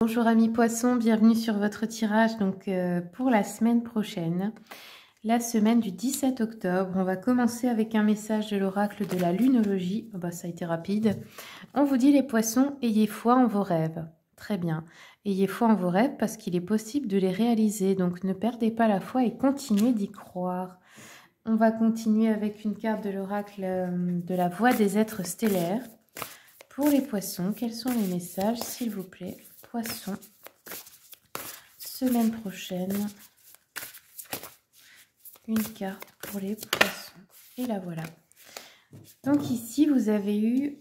Bonjour amis poissons, bienvenue sur votre tirage pour la semaine prochaine, la semaine du 17 octobre. On va commencer avec un message de l'oracle de la lunologie. Oh bah, ça a été rapide. On vous dit les poissons, ayez foi en vos rêves. Très bien. Ayez foi en vos rêves parce qu'il est possible de les réaliser. Donc ne perdez pas la foi et continuez d'y croire. On va continuer avec une carte de l'oracle de la voix des êtres stellaires. Pour les poissons, quels sont les messages, s'il vous plaît? Poissons, semaine prochaine, une carte pour les poissons. Et la voilà. Donc ici, vous avez eu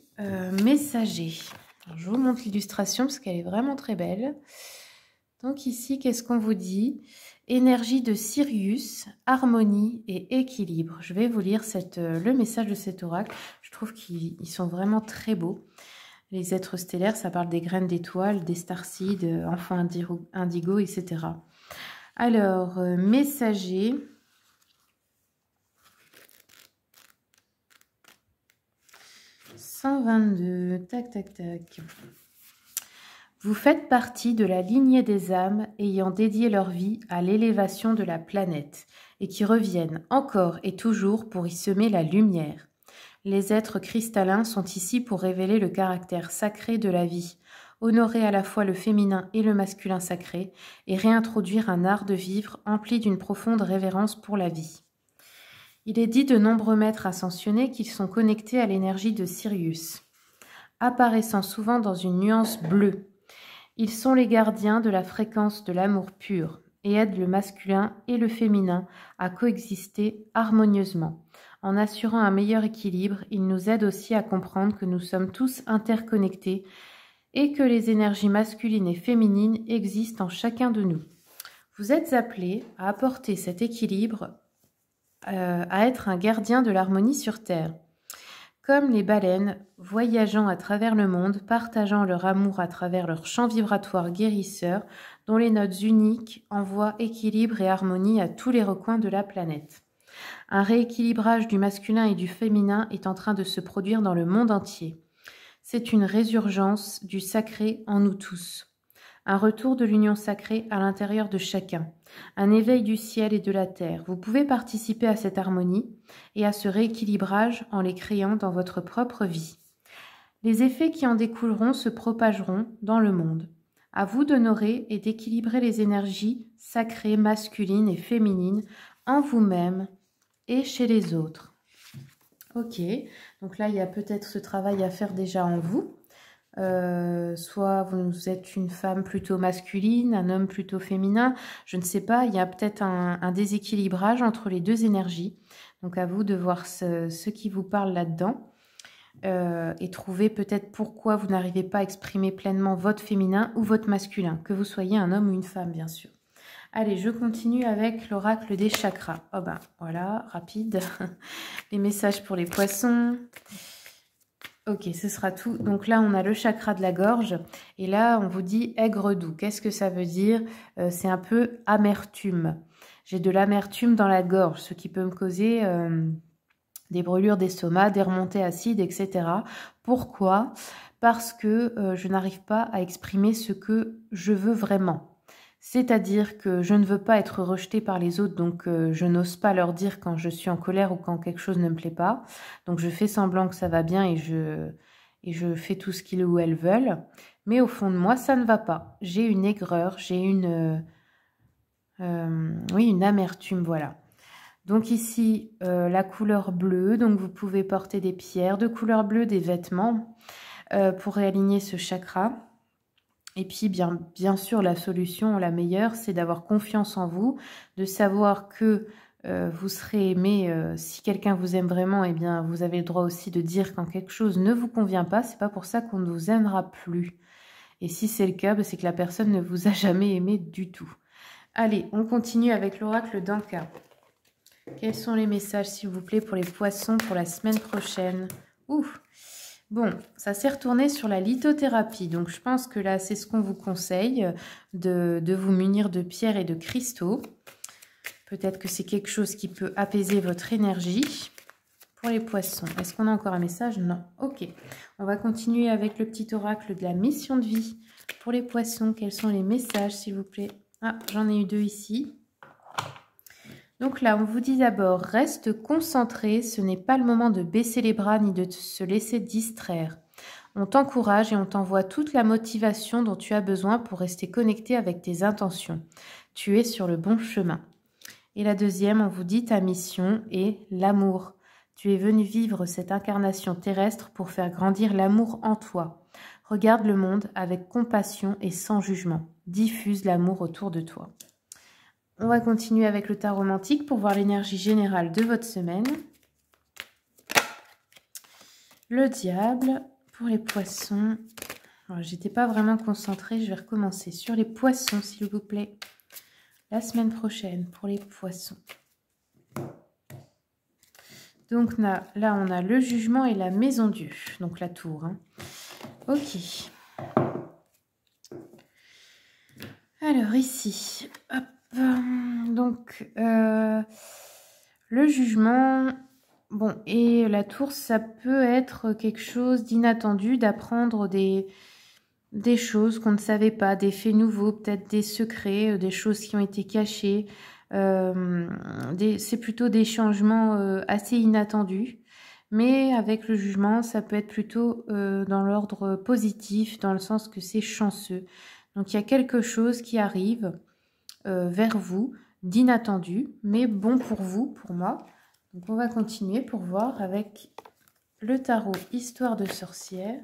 messager. Alors, je vous montre l'illustration parce qu'elle est vraiment très belle. Donc ici, qu'est-ce qu'on vous dit? Énergie de Sirius, harmonie et équilibre. Je vais vous lire le message de cet oracle. Je trouve qu'ils sont vraiment très beaux. Les êtres stellaires, ça parle des graines d'étoiles, des starseeds, enfants indigo, etc. Alors, messager. « 122, tac, tac, tac. Vous faites partie de la lignée des âmes ayant dédié leur vie à l'élévation de la planète et qui reviennent encore et toujours pour y semer la lumière. Les êtres cristallins sont ici pour révéler le caractère sacré de la vie, honorer à la fois le féminin et le masculin sacré, et réintroduire un art de vivre empli d'une profonde révérence pour la vie. Il est dit de nombreux maîtres ascensionnés qu'ils sont connectés à l'énergie de Sirius, apparaissant souvent dans une nuance bleue. Ils sont les gardiens de la fréquence de l'amour pur et aident le masculin et le féminin à coexister harmonieusement. En assurant un meilleur équilibre, il nous aide aussi à comprendre que nous sommes tous interconnectés et que les énergies masculines et féminines existent en chacun de nous. Vous êtes appelés à apporter cet équilibre, à être un gardien de l'harmonie sur Terre. Comme les baleines, voyageant à travers le monde, partageant leur amour à travers leur champ vibratoire guérisseur, dont les notes uniques envoient équilibre et harmonie à tous les recoins de la planète. Un rééquilibrage du masculin et du féminin est en train de se produire dans le monde entier. C'est une résurgence du sacré en nous tous. Un retour de l'union sacrée à l'intérieur de chacun. Un éveil du ciel et de la terre. Vous pouvez participer à cette harmonie et à ce rééquilibrage en les créant dans votre propre vie. Les effets qui en découleront se propageront dans le monde. À vous d'honorer et d'équilibrer les énergies sacrées, masculines et féminines en vous-même et chez les autres. Ok, donc là, il y a peut-être ce travail à faire déjà en vous. Soit vous êtes une femme plutôt masculine, un homme plutôt féminin, je ne sais pas, il y a peut-être un déséquilibrage entre les deux énergies. Donc à vous de voir ce qui vous parle là-dedans et trouver peut-être pourquoi vous n'arrivez pas à exprimer pleinement votre féminin ou votre masculin, que vous soyez un homme ou une femme bien sûr. Allez, je continue avec l'oracle des chakras. Oh ben voilà, rapide. Les messages pour les poissons. Ok, ce sera tout. Donc là, on a le chakra de la gorge. Et là, on vous dit aigre doux. Qu'est-ce que ça veut dire? C'est un peu amertume. J'ai de l'amertume dans la gorge, ce qui peut me causer des brûlures d'estomac, des remontées acides, etc. Pourquoi? Parce que je n'arrive pas à exprimer ce que je veux vraiment. C'est-à-dire que je ne veux pas être rejetée par les autres, donc je n'ose pas leur dire quand je suis en colère ou quand quelque chose ne me plaît pas. Donc je fais semblant que ça va bien et je fais tout ce qu'ils ou elles veulent. Mais au fond de moi, ça ne va pas. J'ai une aigreur, j'ai une amertume, voilà. Donc ici, la couleur bleue, donc vous pouvez porter des pierres de couleur bleue, des vêtements pour réaligner ce chakra. Et puis, bien sûr, la solution, la meilleure, c'est d'avoir confiance en vous, de savoir que vous serez aimé. Si quelqu'un vous aime vraiment, eh bien, vous avez le droit aussi de dire quand quelque chose ne vous convient pas. C'est pas pour ça qu'on ne vous aimera plus. Et si c'est le cas, c'est que la personne ne vous a jamais aimé du tout. Allez, on continue avec l'oracle d'Anka. Quels sont les messages, s'il vous plaît, pour les poissons pour la semaine prochaine? Ouf! Bon, ça s'est retourné sur la lithothérapie, donc je pense que là, c'est ce qu'on vous conseille, de vous munir de pierres et de cristaux. Peut-être que c'est quelque chose qui peut apaiser votre énergie. Pour les poissons, est-ce qu'on a encore un message? Non. Ok, on va continuer avec le petit oracle de la mission de vie Pour les poissons, quels sont les messages, s'il vous plaît? Ah, j'en ai eu 2 ici. Donc là, on vous dit d'abord, reste concentré, ce n'est pas le moment de baisser les bras ni de se laisser distraire. On t'encourage et on t'envoie toute la motivation dont tu as besoin pour rester connecté avec tes intentions. Tu es sur le bon chemin. Et la deuxième, on vous dit ta mission est l'amour. Tu es venu vivre cette incarnation terrestre pour faire grandir l'amour en toi. Regarde le monde avec compassion et sans jugement. Diffuse l'amour autour de toi. On va continuer avec le tarot romantique pour voir l'énergie générale de votre semaine. Le diable pour les poissons. J'étais pas vraiment concentrée, je vais recommencer. Sur les poissons, s'il vous plaît. La semaine prochaine pour les poissons. Donc là, on a le jugement et la maison Dieu. Donc la tour. Hein. Ok. Alors ici, hop. Donc le jugement, bon, et la tour, ça peut être quelque chose d'inattendu, d'apprendre des choses qu'on ne savait pas, des faits nouveaux, peut-être des secrets, des choses qui ont été cachées. C'est plutôt des changements assez inattendus. Mais avec le jugement, ça peut être plutôt dans l'ordre positif, dans le sens que c'est chanceux. Donc il y a quelque chose qui arrive vers vous, d'inattendu, mais bon pour vous, pour moi. Donc on va continuer pour voir avec le tarot Histoire de sorcière.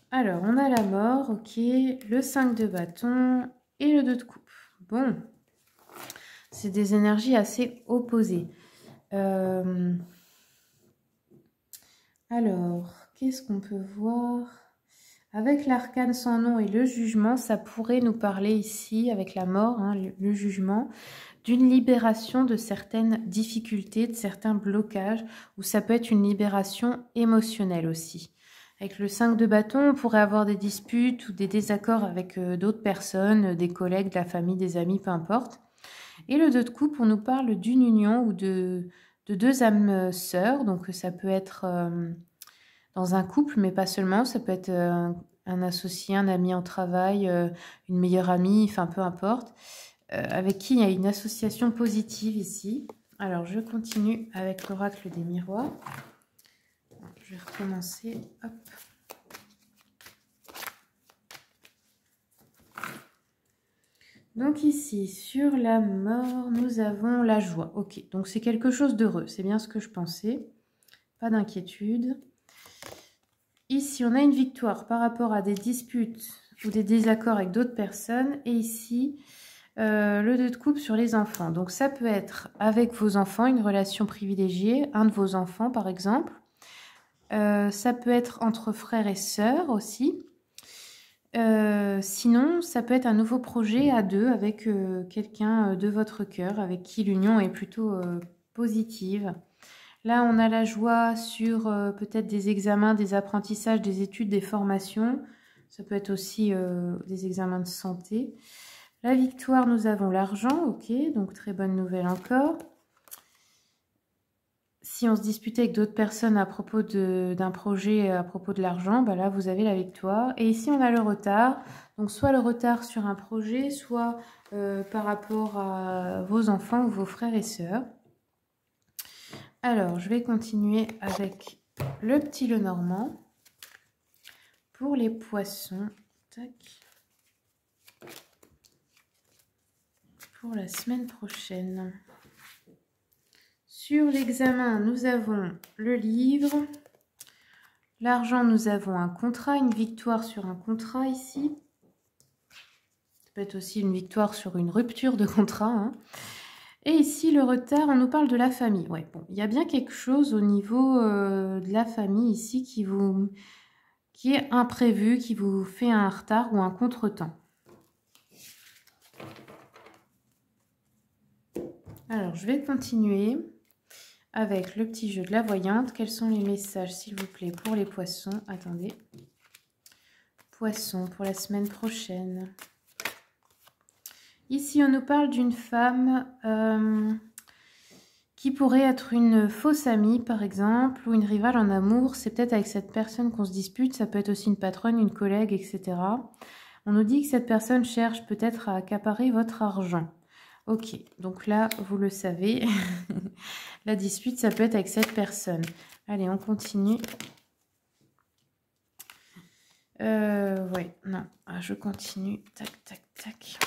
Alors, on a la mort, ok, le 5 de bâton et le 2 de coupe. Bon, c'est des énergies assez opposées. Alors, qu'est-ce qu'on peut voir? Avec l'arcane sans nom et le jugement, ça pourrait nous parler ici, avec la mort, hein, le jugement, d'une libération de certaines difficultés, de certains blocages, ou ça peut être une libération émotionnelle aussi. Avec le 5 de bâton, on pourrait avoir des disputes ou des désaccords avec d'autres personnes, des collègues, de la famille, des amis, peu importe. Et le 2 de coupe, on nous parle d'une union ou de 2 âmes sœurs, donc ça peut être dans un couple, mais pas seulement, ça peut être un associé, un ami en travail, une meilleure amie, enfin peu importe, avec qui il y a une association positive ici. Alors je continue avec l'oracle des miroirs. Je vais recommencer. Hop. Donc ici, sur la mort, nous avons la joie. Ok, donc c'est quelque chose d'heureux. C'est bien ce que je pensais. Pas d'inquiétude. Ici, on a une victoire par rapport à des disputes ou des désaccords avec d'autres personnes. Et ici, le 2 de coupe sur les enfants. Donc ça peut être avec vos enfants, une relation privilégiée, un de vos enfants par exemple. Ça peut être entre frères et sœurs aussi. Sinon, ça peut être un nouveau projet à deux avec quelqu'un de votre cœur, avec qui l'union est plutôt positive. Là, on a la joie sur peut-être des examens, des apprentissages, des études, des formations. Ça peut être aussi des examens de santé. La victoire, nous avons l'argent, ok, donc très bonne nouvelle encore. Si on se disputait avec d'autres personnes à propos d'un projet, à propos de l'argent, bah là, vous avez la victoire. Et ici, on a le retard. Donc, soit le retard sur un projet, soit par rapport à vos enfants ou vos frères et sœurs. Alors, je vais continuer avec le petit Lenormand. Pour les poissons, tac. Pour la semaine prochaine. Sur l'examen, nous avons le livre. L'argent, nous avons un contrat, une victoire sur un contrat ici. Ça peut être aussi une victoire sur une rupture de contrat. Hein. Et ici, le retard, on nous parle de la famille. Ouais, bon, il y a bien quelque chose au niveau de la famille ici qui est imprévu, qui vous fait un retard ou un contretemps. Alors, je vais continuer avec le petit jeu de la voyante. Quels sont les messages, s'il vous plaît, pour les poissons? Attendez. Poissons, pour la semaine prochaine. Ici, on nous parle d'une femme qui pourrait être une fausse amie, par exemple, ou une rivale en amour. C'est peut-être avec cette personne qu'on se dispute. Ça peut être aussi une patronne, une collègue, etc. On nous dit que cette personne cherche peut-être à accaparer votre argent. Ok, donc là, vous le savez, la dispute, ça peut être avec cette personne. Allez, on continue. Ouais, non, je continue. Tac, tac, tac.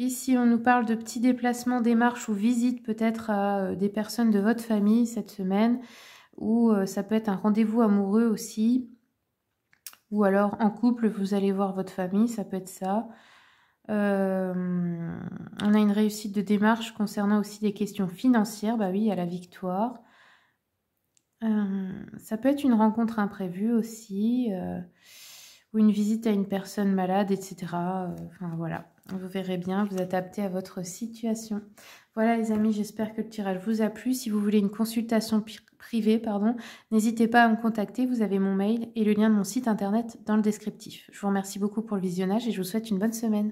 Ici, on nous parle de petits déplacements, démarches ou visites peut-être à des personnes de votre famille cette semaine. Ou ça peut être un rendez-vous amoureux aussi. Ou alors en couple, vous allez voir votre famille, ça peut être ça. On a une réussite de démarche concernant aussi des questions financières. Bah oui, à la victoire. Ça peut être une rencontre imprévue aussi. Ou une visite à une personne malade, etc. Enfin voilà, vous verrez bien, vous adaptez à votre situation. Voilà les amis, j'espère que le tirage vous a plu. Si vous voulez une consultation privée, n'hésitez pas à me contacter. Vous avez mon mail et le lien de mon site internet dans le descriptif. Je vous remercie beaucoup pour le visionnage et je vous souhaite une bonne semaine.